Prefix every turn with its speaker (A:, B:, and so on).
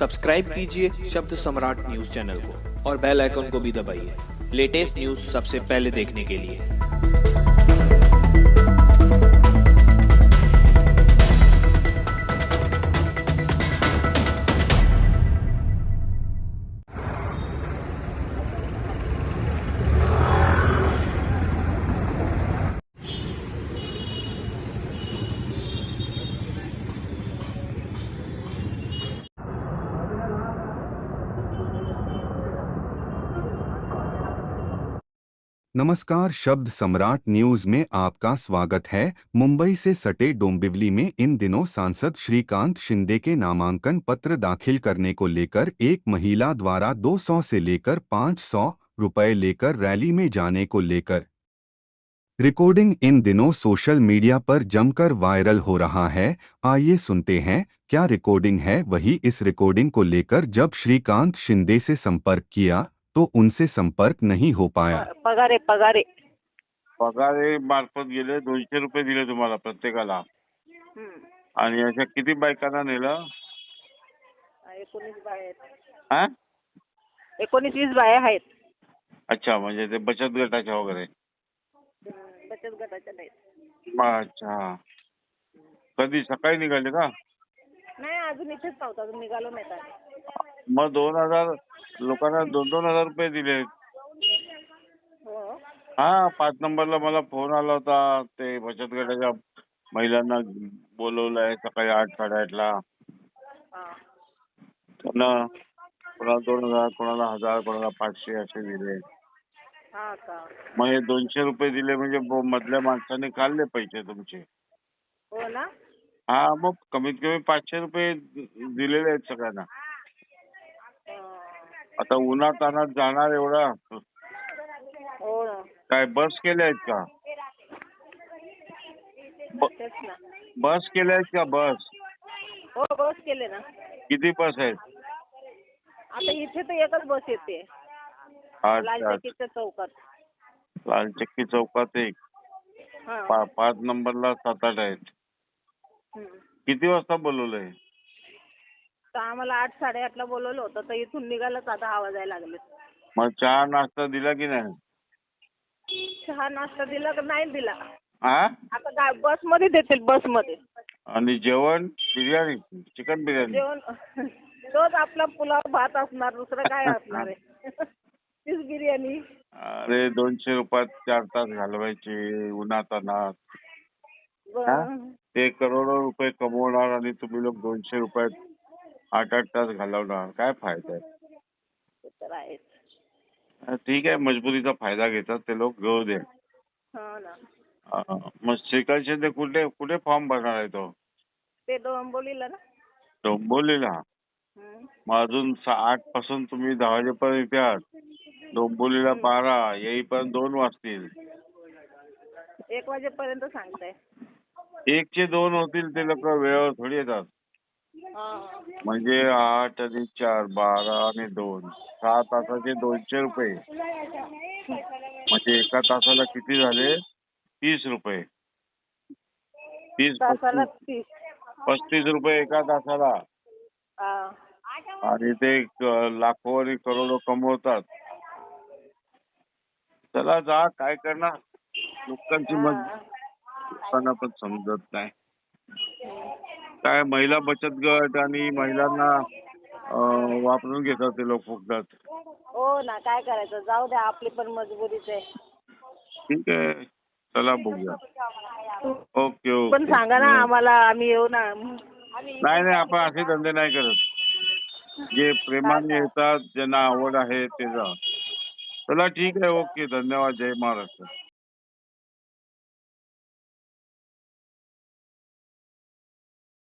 A: Subscribe कीजिए शब्द सम्राट news channel को और बेल आइकन को भी दबाइए लेटेस्ट न्यूज सबसे पहले देखने के लिए।
B: नमस्कार, शब्द सम्राट न्यूज में आपका स्वागत है। मुंबई से सटे डोंबिवली में इन दिनों सांसद श्रीकांत शिंदे के नामांकन पत्र दाखिल करने को लेकर एक महिला द्वारा 200 से लेकर 500 रुपए लेकर रैली में जाने को लेकर रिकॉर्डिंग इन दिनों सोशल मीडिया पर जमकर वायरल हो रहा है। आइए सुनते हैं क्या रिकॉर्डिंग है। वही इस रिकॉर्डिंग को लेकर जब श्रीकांत शिंदे से संपर्क किया तो उनसे संपर्क नहीं हो पाया।
C: पगारे
D: मार्फत गेले 200 रुपये दिले तुम्हाला प्रत्येकाला। आणि अशा किती बायकांना नेलं?
C: 19 बाया आहेत.
D: हा
C: 19-20 बाया आहेत.
D: अच्छा, म्हणजे ते बचत गटाच्या वगैरे?
C: बचत गटाच्या नाहीत.
D: अच्छा, कधी सकाळी निघाले का?
C: नाही, अजून इथेच नव्हतं, अजून निघालो नाही.
D: मग 2000 लोकांना 2,000 रुपये दिले?
C: हो.
D: हा, 5 नंबरला मला फोन आला होता, ते बचत गटाच्या महिलांना बोलवलंय सकाळी 8, 8:30ला. त्यांना कोणाला 2,000, कोणाला 1,000, कोणाला 500 असे दिले.
C: हा का?
D: मग हे 200 रुपये दिले म्हणजे मधल्या माणसाने खाल्ले पैसे तुमचे.
C: हो ना.
D: हा, मग कमीत कमी 500 रुपये दिलेले आहेत सगळ्यांना. आता उन्हात तानात जाणार एवढा?
C: हो ना.
D: काय बस केल्या आहेत का?
C: तेच ना.
D: बस केल्या आहेत का? बस
C: हो, बस केले ना.
D: किती बस आहेत?
C: आता इथे तर एकच बस येते. लाल चक्कीच्या चौकात.
D: लाल चक्की चौकात एक. 5 नंबरला 7-8 आहेत. किती वाजता बोलवलंय?
C: तर आम्हाला 8, 8:30ला बोलवलं होतं, तर इथून निघालच आता आवाज यायला लागले.
D: मग चहा नाश्ता दिला की नाही?
C: चहा नाश्ता दिला का? नाही दिला.
D: हा,
C: आता बस मध्ये देतील, बस मध्ये.
D: आणि जेवण? बिर्याणी, चिकन बिर्याणी?
C: जेवण रोज आपला पुलाव भात असणार, दुसरं काय असणार आहे? तीच बिर्याणी.
D: अरे 200 रुपयात 4 तास घालवायचे उन्हातानात. ते करोडो रुपये कमवणार आणि तुम्ही लोक 200 रुपयात 8-8 तास घालवणार. काय फायदा आहे?
C: ते तर आहेच.
D: ठीक आहे, मजबुरीचा फायदा घेतात ते लोक, घेऊ दे.
C: हो ना.
D: मग श्रीकांत शिंदे कुठे फॉर्म भरणार आहे तो?
C: ते डोंबिवलीला ना.
D: डोंबिवलीला? मग अजून 8 पासून तुम्ही 10 वाजेपर्यंत इथे आहात. डोंबिवलीला 12, येईपर्यंत 2 वाजतील.
C: 1 वाजेपर्यंत सांगताय.
D: 1चे 2 होतील. ते लोक वेळेवर थोडी येतात. म्हणजे 8 आणि 4, 12 आणि 2, 6 तासाचे 200 रुपये. म्हणजे एका तासाला किती झाले? 30 रुपये. 35 रुपये एका तासाला. आणि ते लाखो आणि करोडो कमवतात. चला जा, काय करणार? लोकांना पण समजत नाही. काय महिला बचत गट आणि महिलांना वापरून घेतात ते लोक फुकटात.
C: हो ना, काय करायचं, जाऊ द्या, आपली पण मजबुरीच आहे. ठीक
D: आहे, चला बघूया. ओके.
C: पण सांगा ना आम्हाला, आम्ही येऊ ना.
D: नाही, आपण असे धंदे नाही करत. जे प्रेमाने येतात, ज्यांना आवड आहे ते जा. चला ठीक आहे, ओके, धन्यवाद. जय महाराष्ट्र.